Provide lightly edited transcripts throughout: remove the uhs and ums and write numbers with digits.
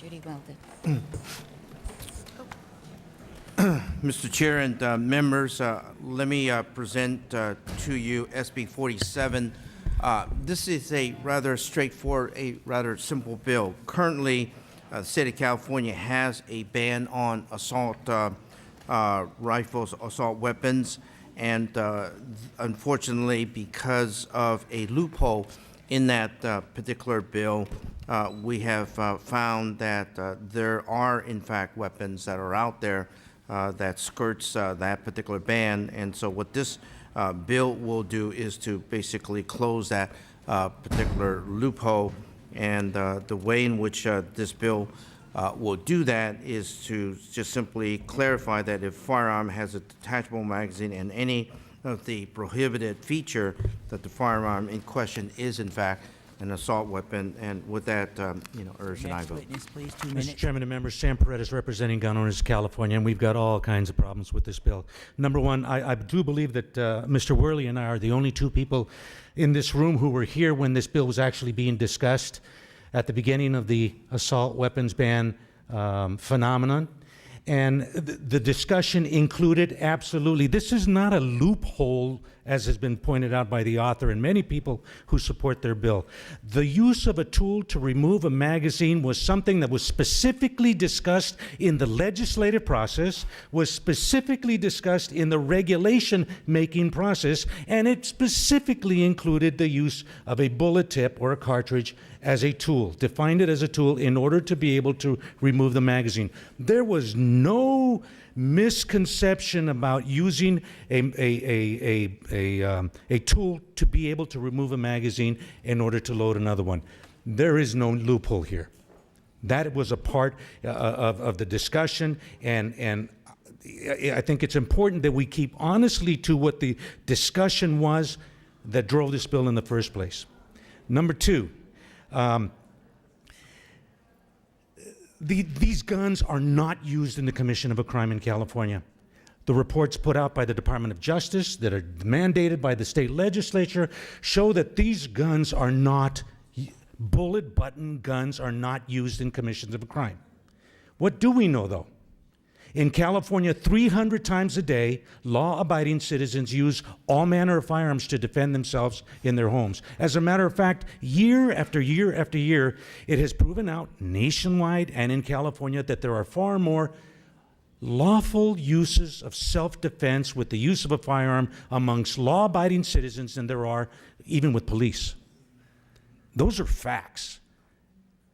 Good evening. Mr. Chair and members, let me present to you SB 47. This is a rather straightforward, a rather simple bill. Currently, the state of California has a ban on assault rifles, assault weapons, and unfortunately, because of a loophole in that particular bill, we have found that there are, in fact, weapons that are out there that skirts that particular ban. And so what this bill will do is to basically close that particular loophole. And the way in which this bill will do that is to just simply clarify that if firearm has a detachable magazine and any of the prohibited feature, that the firearm in question is in fact an assault weapon. And with that, urge and I vote. Witness, please, 2 minutes. Mr. Chairman and members, Sam Paredes representing Gun Owners of California, and we've got all kinds of problems with this bill. Number one, I do believe that Mr. Worley and I are the only two people in this room who were here when this bill was actually being discussed at the beginning of the assault weapons ban phenomenon. And the discussion included absolutely, this is not a loophole, as has been pointed out by the author and many people who support their bill. The use of a tool to remove a magazine was something that was specifically discussed in the legislative process, was specifically discussed in the regulation-making process, and it specifically included the use of a bullet tip or a cartridge as a tool, defined it as a tool in order to be able to remove the magazine. There was no misconception about using a tool to be able to remove a magazine in order to load another one. There is no loophole here. That was a part of the discussion, and I think it's important that we keep honestly to what the discussion was that drove this bill in the first place. Number two, these guns are not used in the commission of a crime in California. The reports put out by the Department of Justice that are mandated by the state legislature show that these guns are not, bullet button guns are not used in commissions of a crime. What do we know though? In California, 300 times a day, law-abiding citizens use all manner of firearms to defend themselves in their homes. As a matter of fact, year after year after year, it has proven out nationwide and in California that there are far more lawful uses of self-defense with the use of a firearm amongst law-abiding citizens than there are even with police. Those are facts.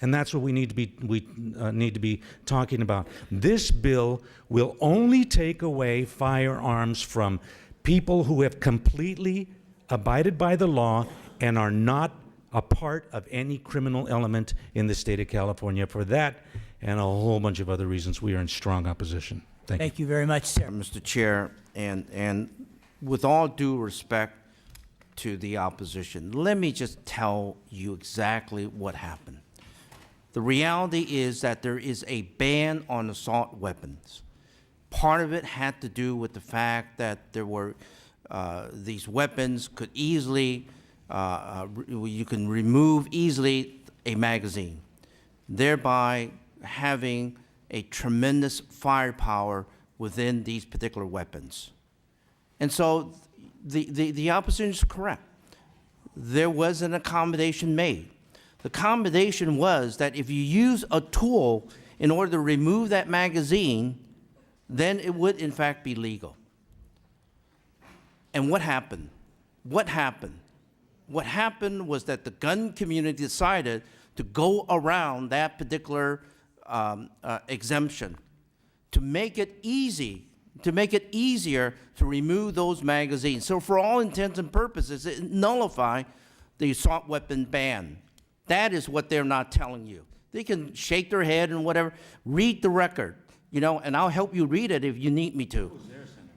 And that's what we need to be talking about. This bill will only take away firearms from people who have completely abided by the law and are not a part of any criminal element in the state of California. For that and a whole bunch of other reasons, we are in strong opposition. Thank you. Thank you very much, sir. Mr. Chair, and with all due respect to the opposition, let me just tell you exactly what happened. The reality is that there is a ban on assault weapons. Part of it had to do with the fact that there were these weapons could easily, you can remove easily a magazine, thereby having a tremendous firepower within these particular weapons. And so the opposition is correct. There was an accommodation made. The accommodation was that if you use a tool in order to remove that magazine, then it would in fact be legal. And what happened? What happened? What happened was that the gun community decided to go around that particular exemption to make it easy, to make it easier to remove those magazines. So for all intents and purposes, it nullified the assault weapon ban. That is what they're not telling you. They can shake their head and whatever. Read the record, and I'll help you read it if you need me to.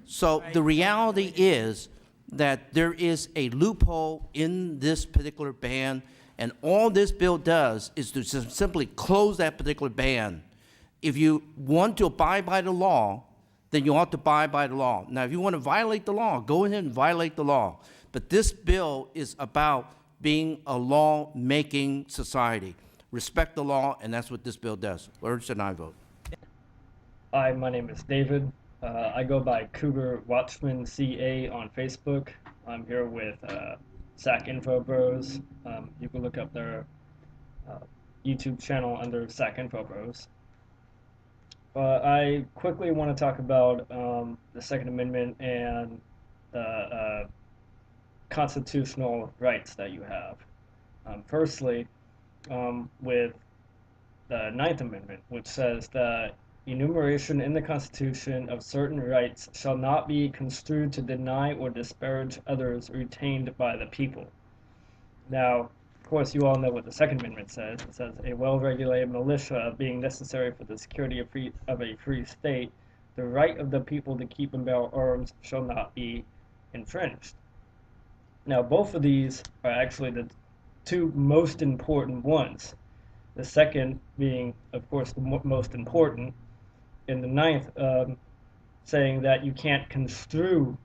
So the reality is that there is a loophole in this particular ban, and all this bill does is to simply close that particular ban. If you want to abide by the law, then you ought to abide by the law. Now, if you want to violate the law, go ahead and violate the law. But this bill is about being a law-making society. respect the law, and that's what this bill does. Urge and I vote. Hi, my name is David. I go by Cougar Watchmen CA on Facebook. I'm here with Sac Info-Bros. You can look up their YouTube channel under Sac Info-Bros. I quickly want to talk about the Second Amendment and the constitutional rights that you have. Firstly, with the Ninth Amendment, which says that enumeration in the Constitution of certain rights shall not be construed to deny or disparage others retained by the people. Now, of course, you all know what the Second Amendment says. It says, a well-regulated militia being necessary for the security of a free state, the right of the people to keep and bear arms shall not be infringed. Now, both of these are actually the two most important ones. The second being, of course, the most important, in the ninth, saying that you can't construe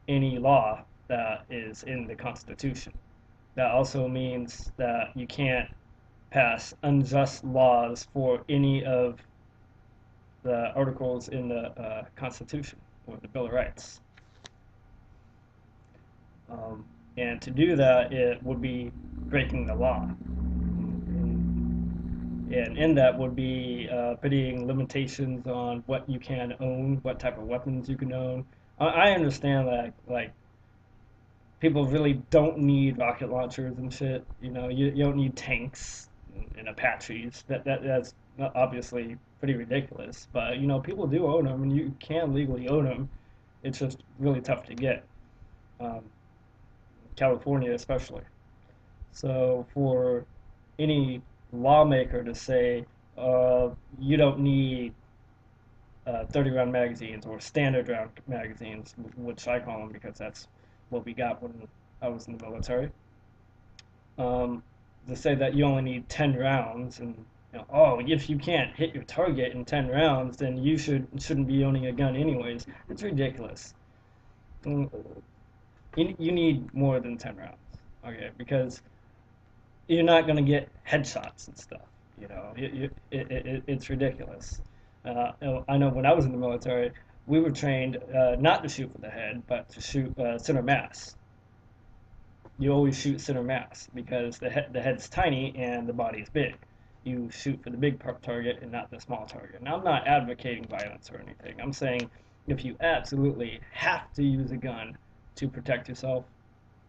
any law that is in the Constitution. That also means that you can't pass unjust laws for any of the articles in the Constitution or the Bill of Rights. And to do that, it would be breaking the law. And in that would be putting limitations on what you can own, what type of weapons you can own. I understand that, like, people really don't need rocket launchers and shit. You know, you don't need tanks and Apaches. That's obviously pretty ridiculous. But, you know, people do own them, and you can legally own them. It's just really tough to get. California especially. So for any lawmaker to say you don't need 30-round magazines or standard round magazines, which I call them because that's what we got when I was in the military, to say that you only need 10 rounds and, you know, oh, if you can't hit your target in 10 rounds, then you shouldn't be owning a gun anyways. It's ridiculous. You need more than 10 rounds, okay, because you're not going to get headshots and stuff. You know, it's ridiculous. I know when I was in the military, we were trained not to shoot for the head, but to shoot center mass. You always shoot center mass because the head's tiny and the body's big. You shoot for the big target and not the small target. Now, I'm not advocating violence or anything. I'm saying if you absolutely have to use a gun to protect yourself,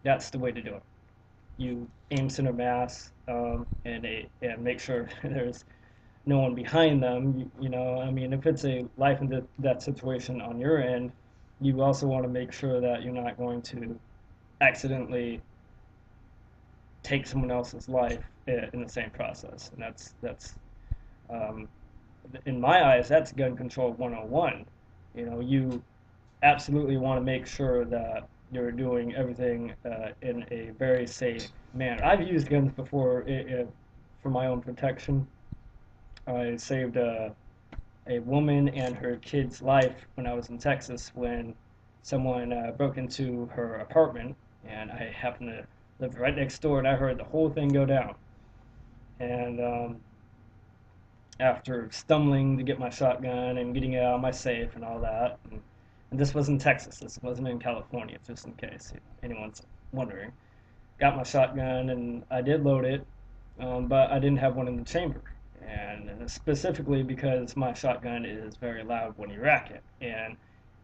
that's the way to do it. You aim center mass and make sure there's no one behind them. You know, I mean, if it's a life and death situation on your end, you also want to make sure that you're not going to accidentally take someone else's life in the same process. And that's in my eyes, that's gun control 101. You know, you absolutely want to make sure that you're doing everything in a very safe manner. I've used guns before for my own protection. I saved a woman and her kid's life when I was in Texas when someone broke into her apartment, and I happened to live right next door, and I heard the whole thing go down. And after stumbling to get my shotgun and getting it out of my safe and all that, and this was in Texas, this wasn't in California, just in case anyone's wondering. Got my shotgun, and I did load it, but I didn't have one in the chamber. And specifically because my shotgun is very loud when you rack it, and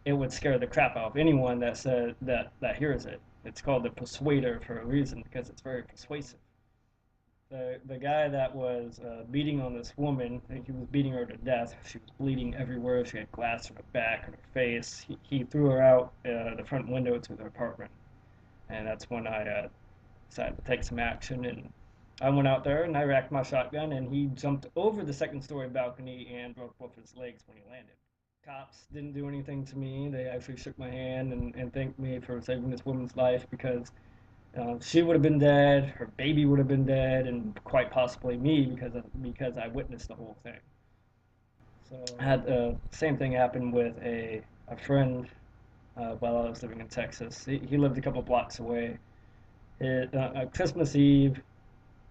it would scare the crap out of anyone that hears it. It's called the persuader for a reason, because it's very persuasive. The guy that was beating on this woman, he was beating her to death. She was bleeding everywhere. She had glass in her back and her face. He threw her out the front window to their apartment. And that's when I decided to take some action. And I went out there and I racked my shotgun, and he jumped over the second-story balcony and broke both his legs when he landed. Cops didn't do anything to me. They actually shook my hand and thanked me for saving this woman's life, because she would have been dead, her baby would have been dead, and quite possibly me because I witnessed the whole thing. So I had the same thing happen with a friend while I was living in Texas. He lived a couple blocks away. Christmas Eve,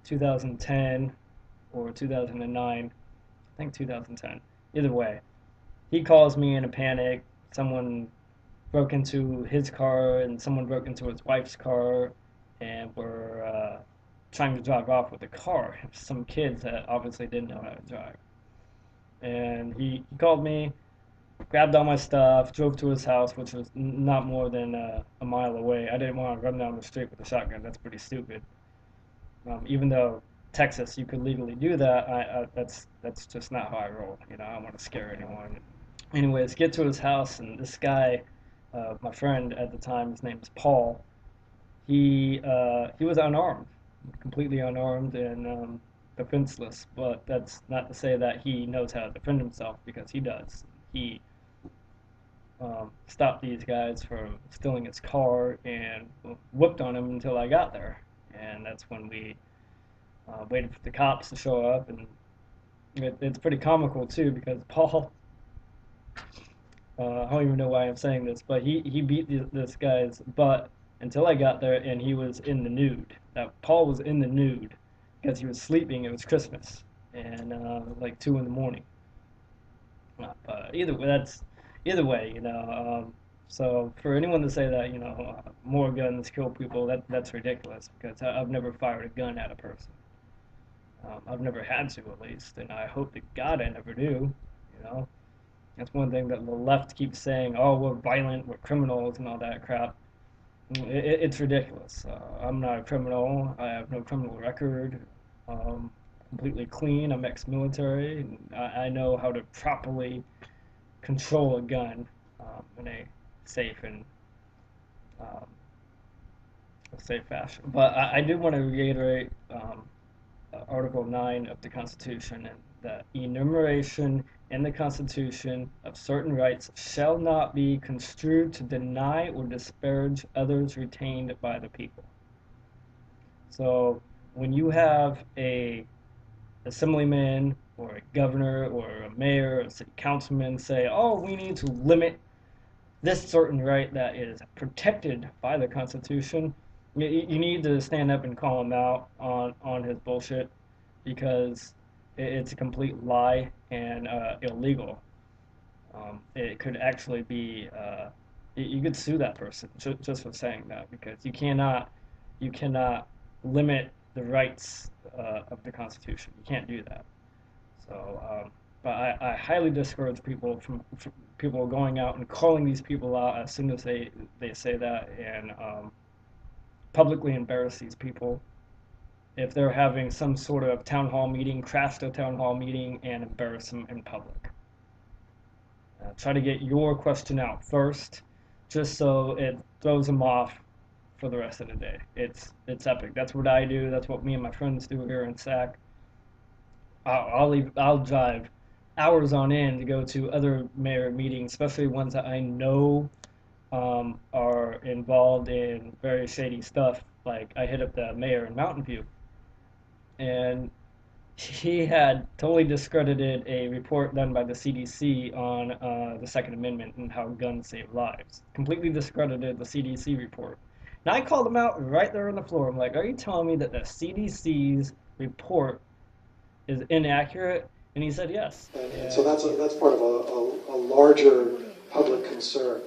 2010 or 2009. I think 2010. Either way, he calls me in a panic. Someone broke into his car and someone broke into his wife's car and were trying to drive off with the car. Some kids that obviously didn't know how to drive. And he called me, grabbed all my stuff, drove to his house, which was not more than a mile away. I didn't want to run down the street with a shotgun. That's pretty stupid. Even though Texas, you could legally do that, that's just not how I roll. You know, I don't want to scare anyone. Anyways, get to his house, and this guy, my friend at the time, his name is Paul. He was unarmed, completely unarmed and defenseless. But that's not to say that he knows how to defend himself, because he does. He stopped these guys from stealing his car and whooped on him until I got there. And that's when we waited for the cops to show up. And it's pretty comical too, because Paul, I don't even know why I'm saying this, but he beat this guy's butt until I got there, and he was in the nude. Now, Paul was in the nude because he was sleeping. It was Christmas, and like 2 in the morning. But either way, you know. So for anyone to say that, you know, more guns kill people, that's ridiculous, because I've never fired a gun at a person. I've never had to, at least, and I hope to God I never do. You know, that's one thing that the left keeps saying. Oh, we're violent, we're criminals, and all that crap. It's ridiculous. I'm not a criminal. I have no criminal record. Completely clean. I'm ex-military. And I know how to properly control a gun in a safe and um, safe fashion. But I do want to reiterate Article 9 of the Constitution, and that enumeration in the Constitution of certain rights shall not be construed to deny or disparage others retained by the people. So when you have a assemblyman or a governor or a mayor or a city councilman say, oh, we need to limit this certain right that is protected by the Constitution, you need to stand up and call him out on his bullshit, because it's a complete lie and illegal. It could actually be, you could sue that person just for saying that, because you cannot limit the rights of the Constitution. You can't do that. So, but I highly discourage people from people going out and calling these people out as soon as they say that, and publicly embarrass these people. If they're having some sort of town hall meeting, crash the town hall meeting and embarrass them in public. Try to get your question out first, just so it throws them off for the rest of the day. It's epic. That's what I do. That's what me and my friends do here in Sac. I'll drive hours on end to go to other mayor meetings, especially ones that I know are involved in very shady stuff. Like, I hit up the mayor in Mountain View, and he had totally discredited a report done by the CDC on the Second Amendment and how guns save lives. Completely discredited the CDC report. And I called him out right there on the floor. I'm like, are you telling me that the CDC's report is inaccurate? And he said yes. And so that's part of a larger public concern.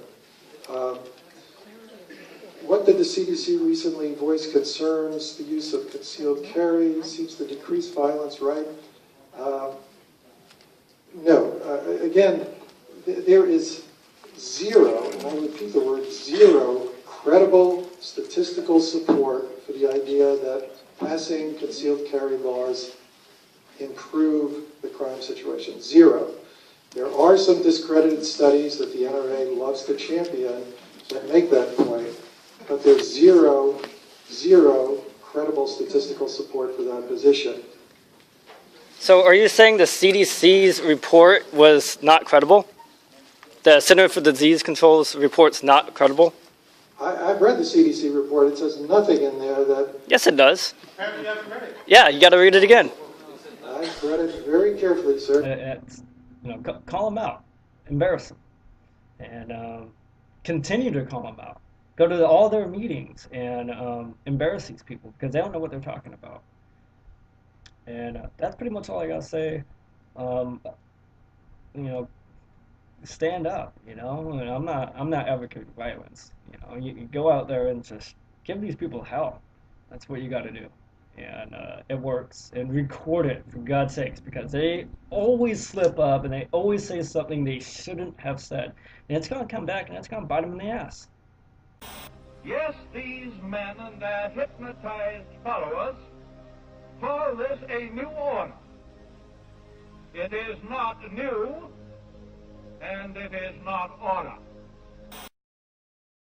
What did the CDC recently voice concerns? The use of concealed carry seems to decrease violence, right? No. Again, there is zero, and I repeat the word zero, credible statistical support for the idea that passing concealed carry laws improve the crime situation. Zero. There are some discredited studies that the NRA loves to champion that make that point, but there's zero credible statistical support for that position. So are you saying the CDC's report was not credible? The Center for Disease Control's report's not credible? I've read the CDC report. It says nothing in there that... Yes, it does. Have you ever read it? Yeah, you got to read it again. I've read it very carefully, sir. Call them out, embarrass them, and continue to call them out. Go to all their meetings and embarrass these people, because they don't know what they're talking about. And that's pretty much all I gotta say. Um, you know, stand up. And I'm not advocating violence. You go out there and just give these people hell. That's what you got to do. And it works. And record it, for God's sakes, because they always slip up and they always say something they shouldn't have said. And it's going to come back and it's going to bite them in the ass. Yes, these men and their hypnotized followers call this a new order. It is not new, and it is not order.